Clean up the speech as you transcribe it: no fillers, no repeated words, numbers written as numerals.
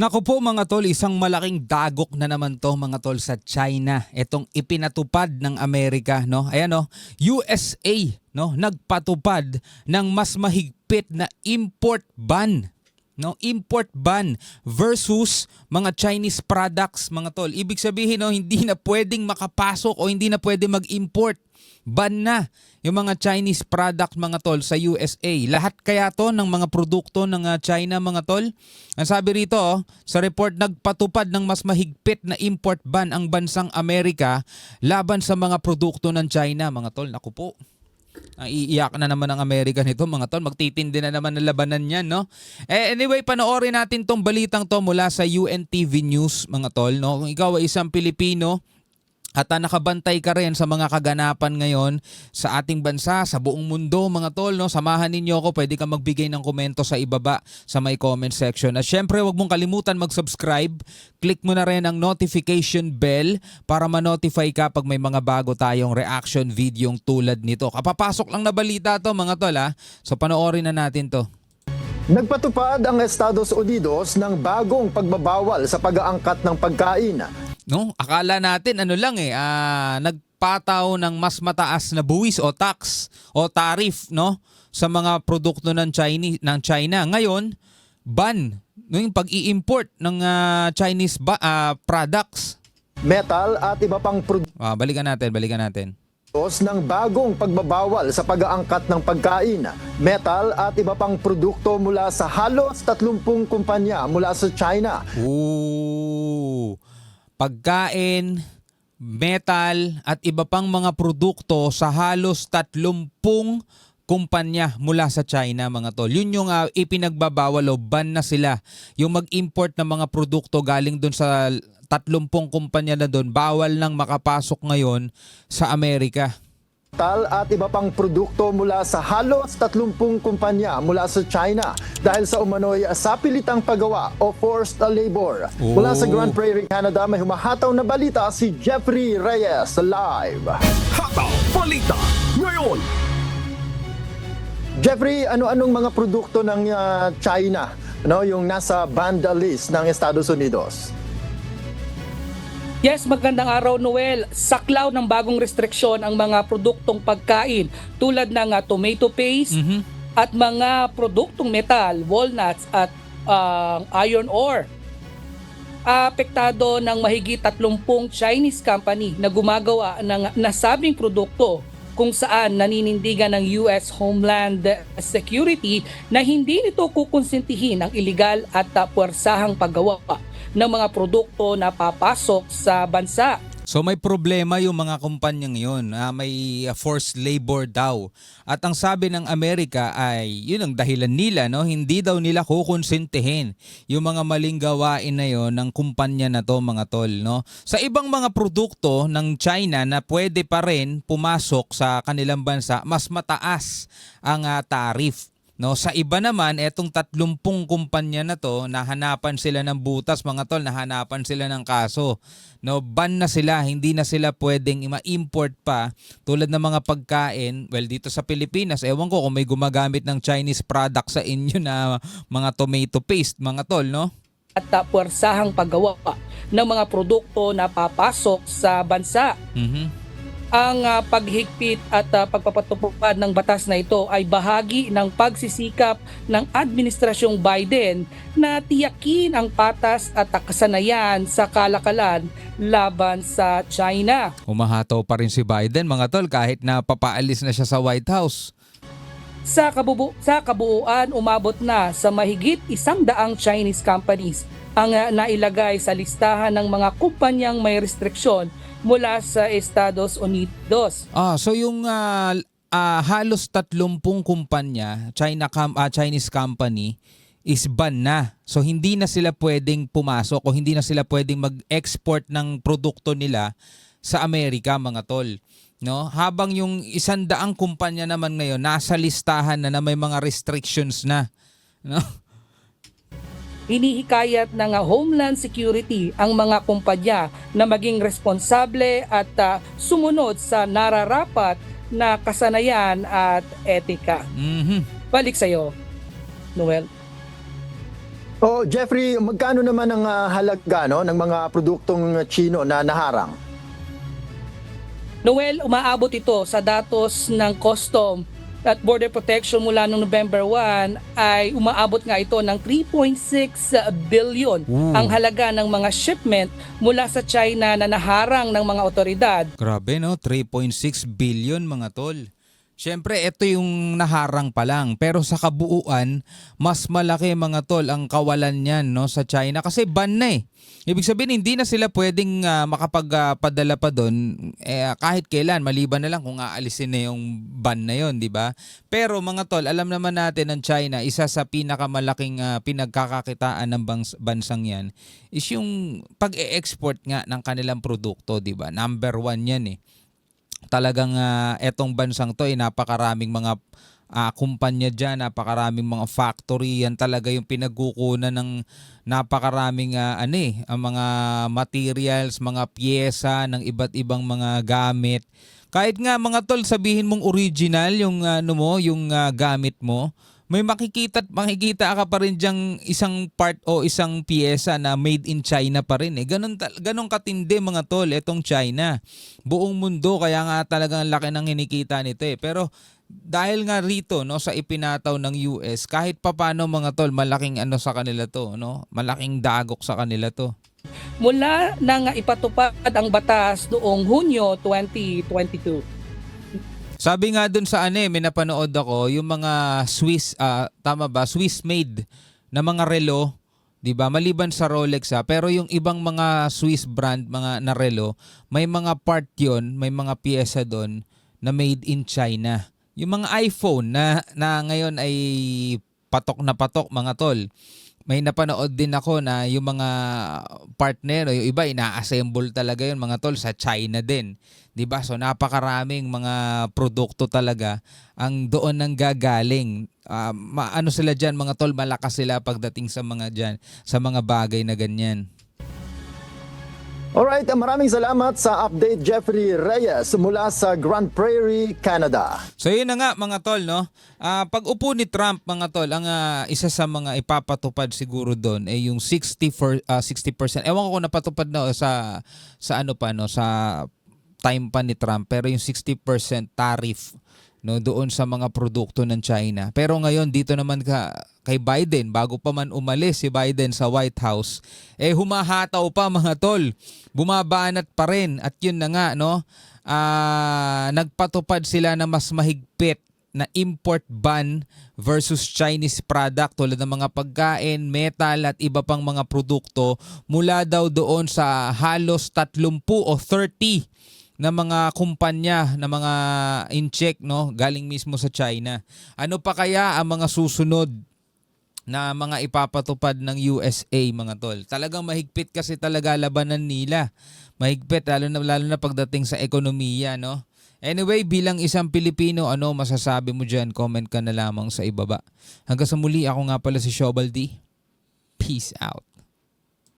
Naku po mga tol, isang malaking dagok na naman to mga tol sa China. Itong ipinatupad ng Amerika, no? Ayan no, USA, no, nagpatupad ng mas mahigpit na import ban. No, import ban versus mga Chinese products mga tol. Ibig sabihin no, hindi na pwedeng makapasok o hindi na pwede mag-import. Ban na yung mga Chinese product mga tol sa USA. Lahat kaya to ng mga produkto ng China mga tol. Ang sabi rito sa report, nagpatupad ng mas mahigpit na import ban ang bansang Amerika laban sa mga produkto ng China mga tol. Naku po. Iiyak na naman ang Amerika nito mga tol. Magtitindi na naman ang labanan niyan, no? Anyway, panoorin natin tong balitang to mula sa UNTV News mga tol, no? Kung ikaw ay isang Pilipino at nakabantay ka rin sa mga kaganapan ngayon sa ating bansa, sa buong mundo mga tol, no? Samahan ninyo ako, pwede ka magbigay ng komento sa ibaba sa may comment section. At syempre, huwag mong kalimutan mag-subscribe. Click mo na rin ang notification bell para ma-notify ka pag may mga bago tayong reaction video tulad nito. Kapapasok lang na balita to mga tol ha. So panoorin na natin to. Nagpatupad ang Estados Unidos ng bagong pagbabawal sa pag-aangkat ng pagkain. No, akala natin ano lang nagpataw ng mas mataas na buwis o tax o tariff no sa mga produkto ng China. Ngayon, ban no, yung pag-i-import ng Chinese products. Metal at iba pang produktos Balikan natin. ng bagong pagbabawal sa pag-aangkat ng pagkain. Metal at iba pang produkto mula sa halos 30 kumpanya mula sa China. Pagkain, metal at iba pang mga produkto sa halos 30 kumpanya mula sa China mga tol. Yun yung ipinagbabawal o ban na sila. Yung mag-import ng mga produkto galing doon sa 30 kumpanya na doon, bawal nang makapasok ngayon sa Amerika. Metal at iba pang produkto mula sa halos 30 kumpanya mula sa China dahil sa umano'y sapilitang paggawa o forced labor. Mula sa Grand Prairie, Canada, may humahataw na balita si Jeffrey Reyes live. Hataw Balita ngayon. Jeffrey, ano-anong mga produkto ng China, no, yung nasa banned list ng Estados Unidos? Yes, magandang araw Noel. Saklaw ng bagong restriksyon ang mga produktong pagkain tulad ng tomato paste at mga produktong metal, walnuts at iron ore. Apektado ng mahigit 30 Chinese company na gumagawa ng nasabing produkto kung saan naninindigan ng US Homeland Security na hindi nito kukonsentihin ang iligal at puwersahang paggawa ng mga produkto na papasok sa bansa. So may problema yung mga kumpanyang yun. May forced labor daw. At ang sabi ng Amerika ay yun ang dahilan nila. No? Hindi daw nila kukonsentihin yung mga maling gawain na yun ng kumpanya na to mga tol. No? Sa ibang mga produkto ng China na pwede pa rin pumasok sa kanilang bansa, mas mataas ang tariff. No, sa iba naman, etong 30 kumpanya na to, nahanapan sila ng butas mga tol, nahanapan sila ng kaso. No, ban na sila, hindi na sila pwedeng ma-import pa tulad ng mga pagkain. Well, dito sa Pilipinas, ewan ko kung may gumagamit ng Chinese product sa inyo na mga tomato paste, mga tol, no? At puwersahang paggawa ng mga produkto na papasok sa bansa. Ang paghigpit at pagpapatupad ng batas na ito ay bahagi ng pagsisikap ng Administrasyong Biden na tiyakin ang patas at kasanayan sa kalakalan laban sa China. Humahataw pa rin si Biden mga tol kahit na papaalis na siya sa White House. Sa kabuuan, umabot na sa mahigit 100 Chinese companies ang nailagay sa listahan ng mga kumpanyang may restriksyon mula sa Estados Unidos. So yung halos 30 kumpanya, Chinese company is ban na. So hindi na sila pwedeng pumasok o hindi na sila pwedeng mag-export ng produkto nila sa Amerika mga tol. No? Habang yung 100 kumpanya naman ngayon nasa listahan na may mga restrictions na. No? Hinihikayat ng Homeland Security ang mga kumpanya na maging responsable at sumunod sa nararapat na kasanayan at etika. Balik sa'yo, Noel. O Jeffrey, magkano naman ang halaga no, ng mga produktong Chino na naharang? Noel, umaabot ito sa datos ng Custom at Border Protection mula noong November 1 ay umaabot nga ito ng 3.6 billion ang halaga ng mga shipment mula sa China na naharang ng mga otoridad. Grabe no, 3.6 billion mga tol. Siyempre, ito yung naharang pa lang. Pero sa kabuuan, mas malaki mga tol ang kawalan niyan no, sa China kasi ban na eh. Ibig sabihin, hindi na sila pwedeng makapagpadala pa doon kahit kailan. Maliban na lang kung aalisin na yung ban na yon, di ba? Pero mga tol, alam naman natin ng China, isa sa pinakamalaking pinagkakakitaan ng bansang yan is yung pag-e-export nga ng kanilang produkto, di ba? Number 1 yan eh. Talagang etong bansang to ay napakaraming mga kumpanya dyan, napakaraming mga factory, yan talaga yung pinagkukunan ng napakaraming ang mga materials, mga pyesa ng iba't ibang mga gamit. Kahit nga mga tol, sabihin mong original yung yung gamit mo, may makikita ka pa rin diyang isang part o isang piyesa na made in China pa rin eh. Ganun katindi mga tol, etong China. Buong mundo, kaya nga talagang laki ng hinikita nito eh. Pero dahil nga rito no, sa ipinataw ng US, kahit papano mga tol, malaking sa kanila to, no? Malaking dagok sa kanila to. Mula nang ipatupad ang batas noong Hunyo 2022. Sabi nga dun sa may napanood ako, yung mga Swiss, Swiss made na mga relo, 'di ba? Maliban sa Rolex pero yung ibang mga Swiss brand, mga na relo, may mga part 'yon, may mga piyesa doon na made in China. Yung mga iPhone na ngayon ay patok na patok mga tol. May napanood din ako na yung mga partner, yung iba ina-assemble talaga yun mga tol sa China din. 'Di ba? So napakaraming mga produkto talaga ang doon nang gagaling. Sila diyan mga tol, malakas sila pagdating sa mga diyan, sa mga bagay na ganyan. Alright, maraming salamat sa update Jeffrey Reyes mula sa Grand Prairie, Canada. So yun na nga mga tol, no? Pag upo ni Trump mga tol, ang isa sa mga ipapatupad siguro doon ay yung 60%. Ewan ko kung napatupad na sa sa time pa ni Trump, pero yung 60% tariff no doon sa mga produkto ng China. Pero ngayon dito naman kay Biden, bago pa man umalis si Biden sa White House, humahataw pa mga tol. Bumabanat pa rin at yun na nga no. Nagpatupad sila na mas mahigpit na import ban versus Chinese product tulad ng mga pagkain, metal at iba pang mga produkto mula daw doon sa halos 30 o 30 na mga kumpanya na mga in-check no, galing mismo sa China. Ano pa kaya ang mga susunod na mga ipapatupad ng USA mga tol? Talagang mahigpit kasi talaga labanan nila. Mahigpit lalo na pagdating sa ekonomiya no. Anyway, bilang isang Pilipino, ano masasabi mo dyan? Comment ka na lamang sa ibaba. Hanggang sa muli, ako nga pala si Shobal D. Peace out.